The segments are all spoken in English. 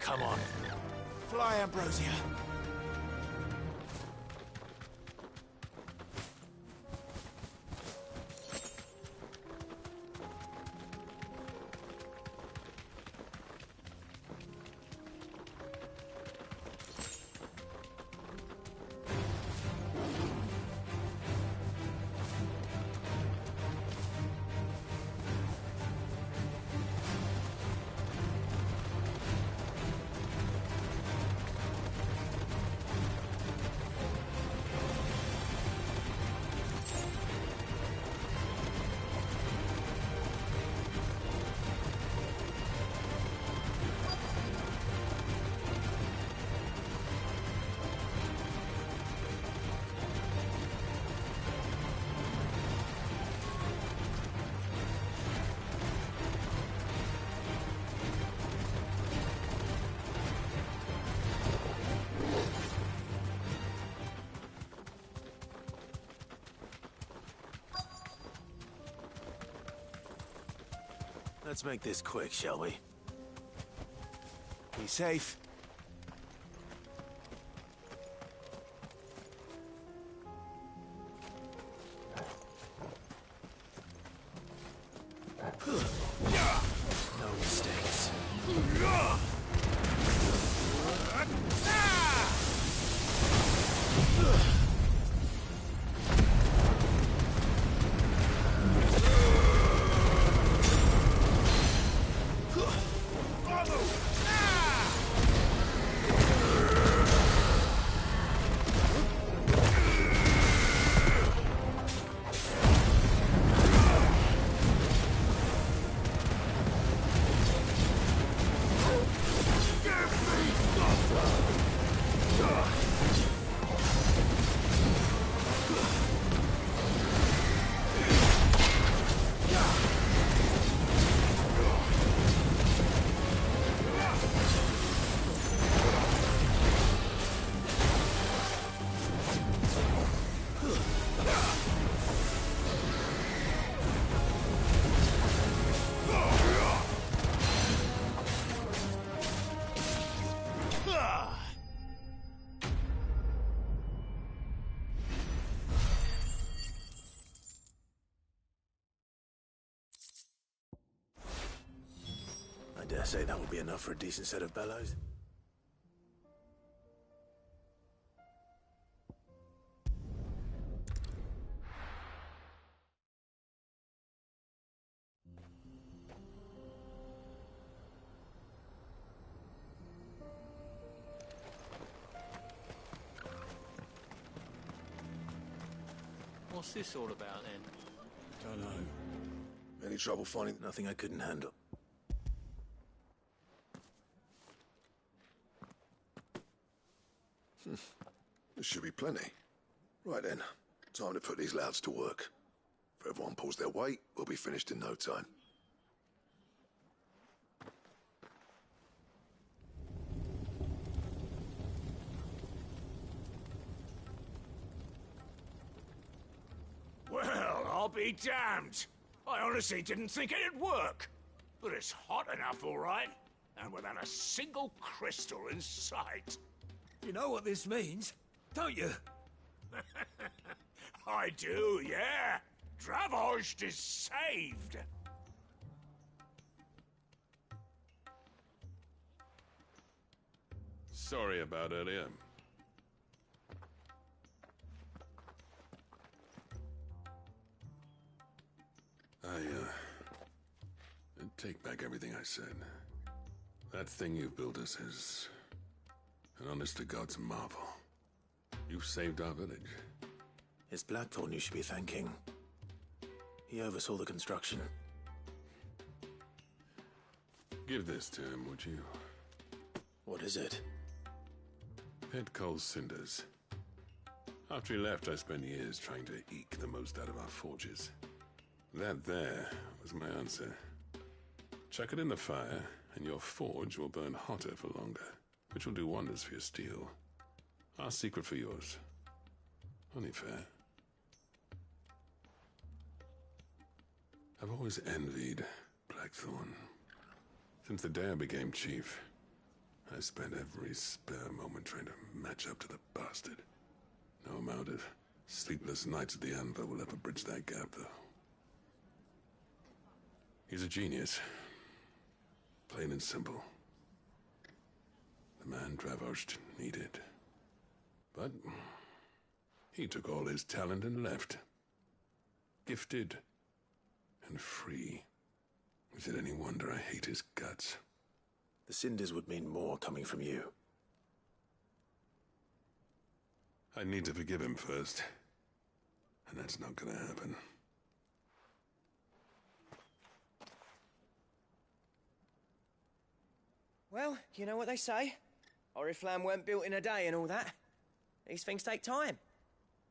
Come on. Fly, Ambrosia. Let's make this quick, shall we? Be safe. No mistakes. I dare say that would be enough for a decent set of bellows. What's this all about, then? Don't know. Any trouble finding? Nothing I couldn't handle. There should be plenty. Right then, time to put these louds to work. If everyone pulls their weight, we'll be finished in no time. Well, I'll be damned. I honestly didn't think it'd work. But it's hot enough, all right. And without a single crystal in sight. You know what this means, don't you? I do, yeah. Dravost is saved. Sorry about earlier. Take back everything I said. That thing you built us is an honest-to-God's marvel. You've saved our village. It's Blackthorn you should be thanking. He oversaw the construction. Give this to him, would you? What is it? Pet Cole's cinders. After he left, I spent years trying to eke the most out of our forges. That there was my answer. Chuck it in the fire, and your forge will burn hotter for longer, which will do wonders for your steel. Our secret for yours. Only fair. I've always envied Blackthorn. Since the day I became chief, I spent every spare moment trying to match up to the bastard. No amount of sleepless nights at the anvil will ever bridge that gap, though. He's a genius. Plain and simple. The man Dravosht needed. But he took all his talent and left. Gifted and free. Is it any wonder I hate his guts? The cinders would mean more coming from you. I need to forgive him first. And that's not gonna happen. Well, you know what they say. Oriflamme weren't built in a day and all that. These things take time.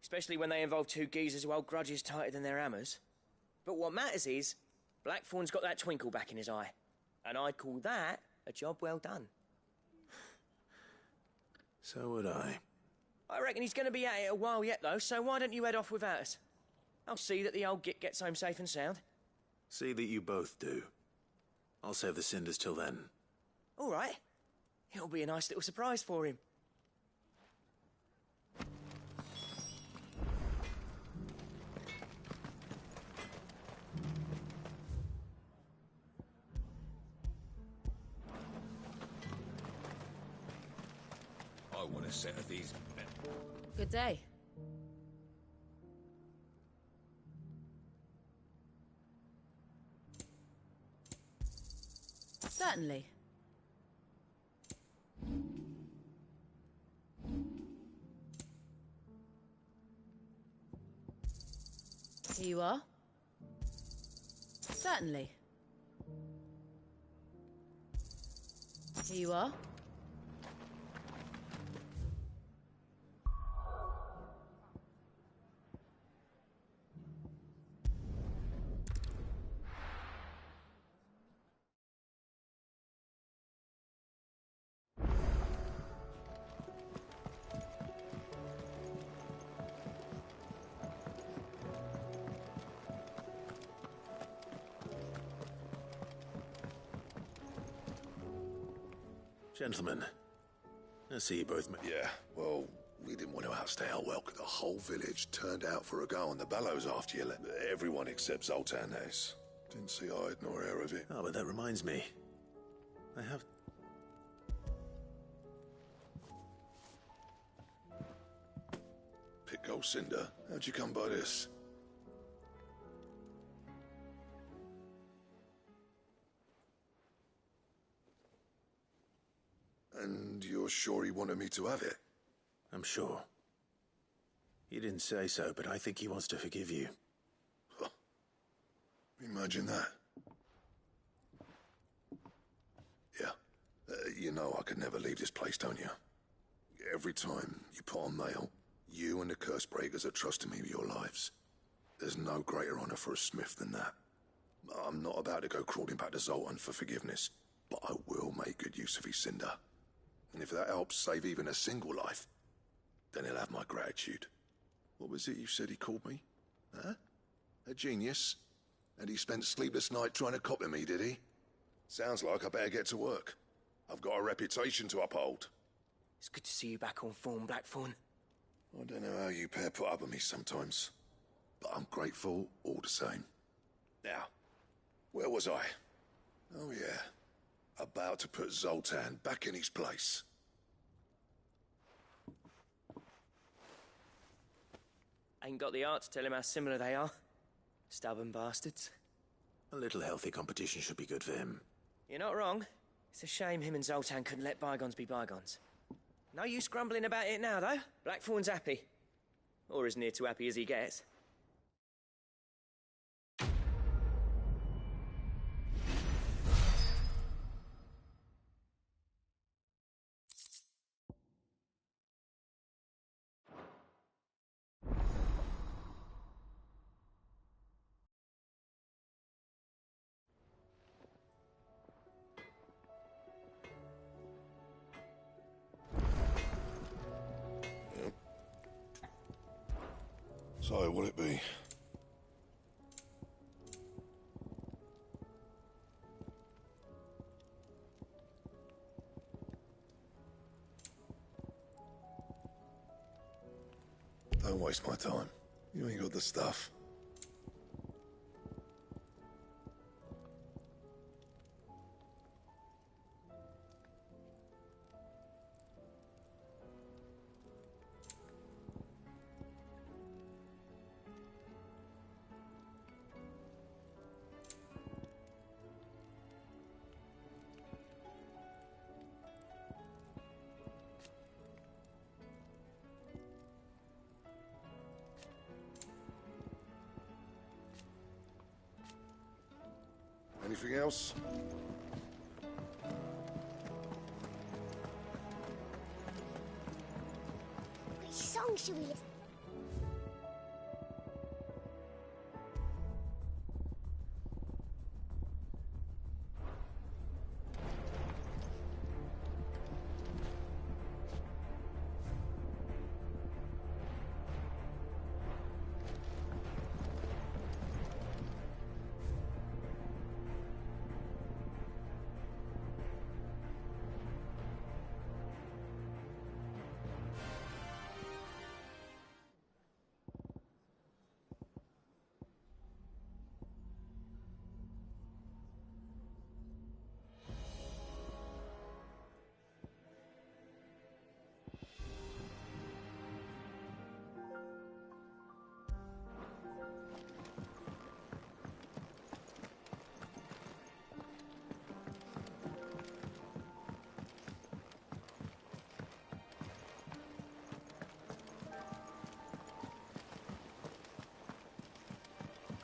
Especially when they involve two geezers who hold grudges tighter than their hammers. But what matters is, Blackthorn's got that twinkle back in his eye. And I'd call that a job well done. So would I. I reckon he's going to be at it a while yet, though, so why don't you head off without us? I'll see that the old git gets home safe and sound. See that you both do. I'll save the cinders till then. All right. It'll be a nice little surprise for him. I want a set of these. Good day. Certainly. Here you are. Certainly. Here you are. Gentlemen, I see you both. Yeah, well, we didn't want to outstay our welcome. The whole village turned out for a go on the bellows after you left. Everyone except Zoltan has. Didn't see hide nor hair of it. Oh, but that reminds me. I have... Pick old Cinder. How'd you come by this? And you're sure he wanted me to have it? I'm sure. He didn't say so, but I think he wants to forgive you. Huh. Imagine that. Yeah. You know I could never leave this place, don't you? Every time you put on mail, you and the curse breakers are trusting me with your lives. There's no greater honor for a smith than that. I'm not about to go crawling back to Zoltan for forgiveness, but I will make good use of his cinder. And if that helps save even a single life, then he'll have my gratitude. What was it you said he called me? Huh? A genius? And he spent sleepless night trying to copy me, did he? Sounds like I better get to work. I've got a reputation to uphold. It's good to see you back on form, Blackthorn. I don't know how you pair put up with me sometimes, but I'm grateful all the same. Now, where was I? Oh yeah, about to put Zoltan back in his place. Ain't got the art to tell him how similar they are. Stubborn bastards. A little healthy competition should be good for him. You're not wrong. It's a shame him and Zoltan couldn't let bygones be bygones. No use grumbling about it now, though. Blackthorn's happy. Or as near to happy as he gets. So, what'll it be? Don't waste my time. You ain't got the stuff. Anything else? Which song should we listen?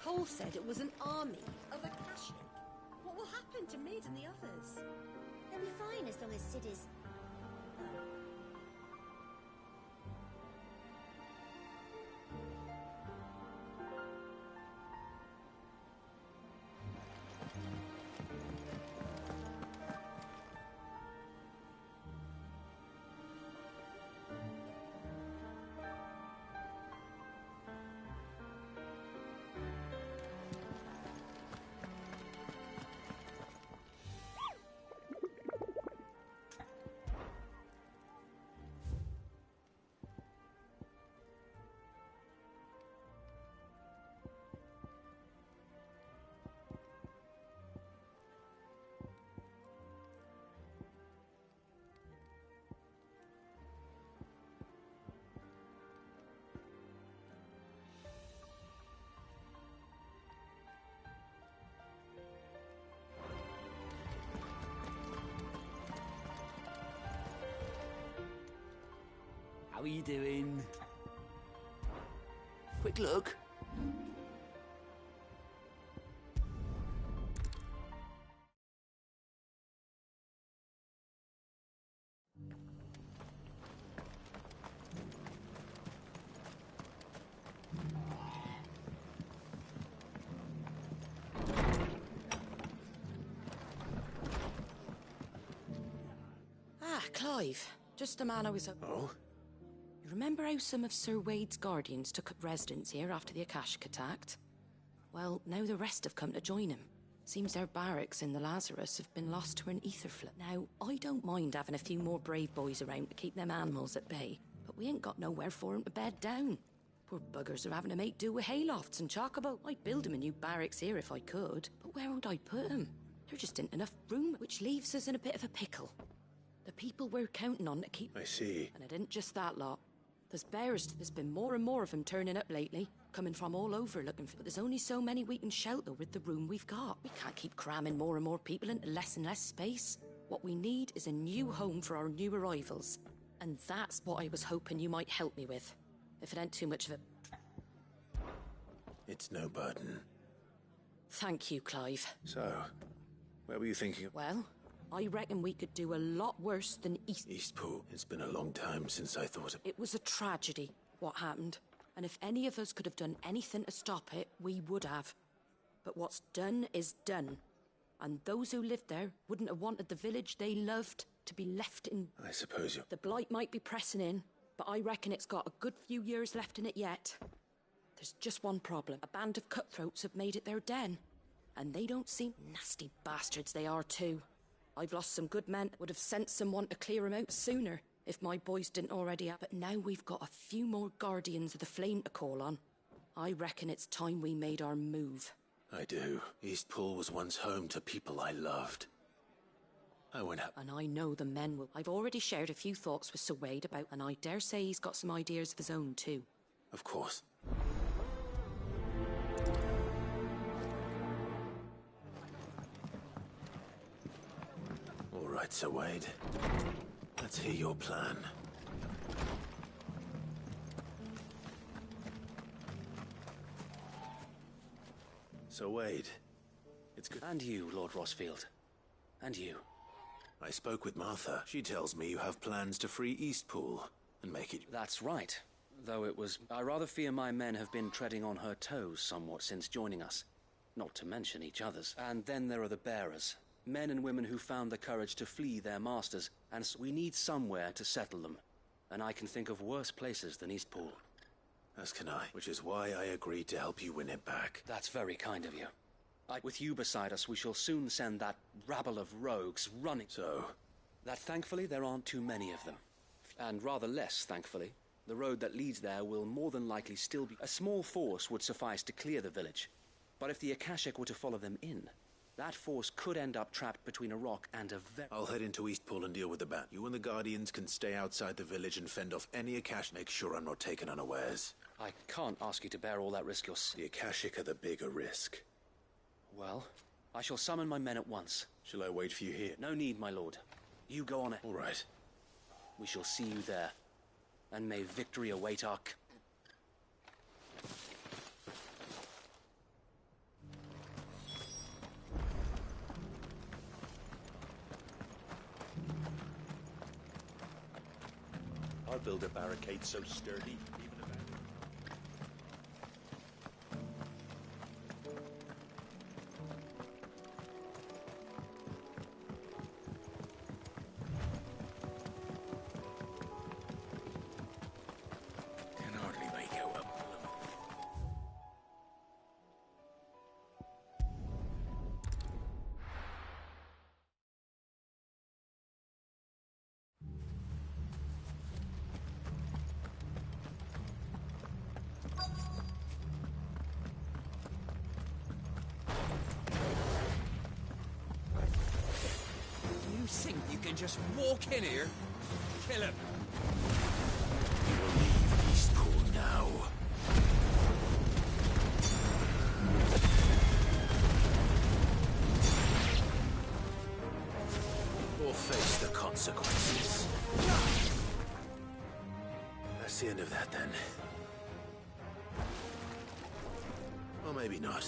Cole said it was an army of Akashi. What will happen to Mid and the others? They'll be fine as long as Sid is... How are you doing? Quick look. Ah, Clive. Just the man I was... Oh? You remember how some of Sir Wade's guardians took up residence here after the Akashic attacked? Well, now the rest have come to join him. Seems their barracks in the Lazarus have been lost to an ether flood. Now, I don't mind having a few more brave boys around to keep them animals at bay, but we ain't got nowhere for 'em to bed down. Poor buggers are having to make do with haylofts and chocobo. I'd build 'em a new barracks here if I could, but where would I put 'em? There just ain't enough room, which leaves us in a bit of a pickle. The people we're counting on to keep... I see. And it ain't just that lot. There's bears. There's been more and more of them turning up lately, coming from all over looking for... But there's only so many we can shelter with the room we've got. We can't keep cramming more and more people into less and less space. What we need is a new home for our new arrivals. And that's what I was hoping you might help me with. If it ain't too much of a... It's no burden. Thank you, Clive. So, where were you thinking of? Well, I reckon we could do a lot worse than Eastpool. It's been a long time since I thought of... It was a tragedy, what happened. And if any of us could have done anything to stop it, we would have. But what's done is done. And those who lived there wouldn't have wanted the village they loved to be left in... I suppose you... The blight might be pressing in, but I reckon it's got a good few years left in it yet. There's just one problem. A band of cutthroats have made it their den. And they don't seem... Nasty bastards they are too. I've lost some good men that would have sent someone to clear 'em out sooner, if my boys didn't already have. But now we've got a few more Guardians of the Flame to call on. I reckon it's time we made our move. I do. Eastpool was once home to people I loved. I went up. And I know the men will. I've already shared a few thoughts with Sir Wade about, and I dare say he's got some ideas of his own too. Of course. All right, Sir Wade. Let's hear your plan. Sir Wade, it's good. And you, Lord Rossfield. And you. I spoke with Martha. She tells me you have plans to free Eastpool and make it... That's right. Though it was... I rather fear my men have been treading on her toes somewhat since joining us. Not to mention each other's. And then there are the bearers. Men and women who found the courage to flee their masters. And so we need somewhere to settle them. And I can think of worse places than Eastpool. As can I. Which is why I agreed to help you win it back. That's very kind of you. With you beside us, we shall soon send that rabble of rogues running. So? That thankfully there aren't too many of them. And rather less, thankfully. The road that leads there will more than likely still be... A small force would suffice to clear the village. But if the Akashic were to follow them in, that force could end up trapped between a rock and a very... I'll head into Eastpool and deal with the bat. You and the Guardians can stay outside the village and fend off any Akashic. Make sure I'm not taken unawares. I can't ask you to bear all that risk yourself. The Akashic are the bigger risk. Well, I shall summon my men at once. Shall I wait for you here? No need, my lord. You go on it. All right. We shall see you there. And may victory await our... I'll build a barricade so sturdy, even if can hardly make out a... You think you can just walk in here? Kill him. You will leave Eastpool now. Or face the consequences. That's the end of that, then. Or maybe not.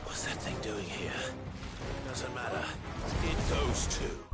What's that thing doing here? Doesn't matter. It goes to.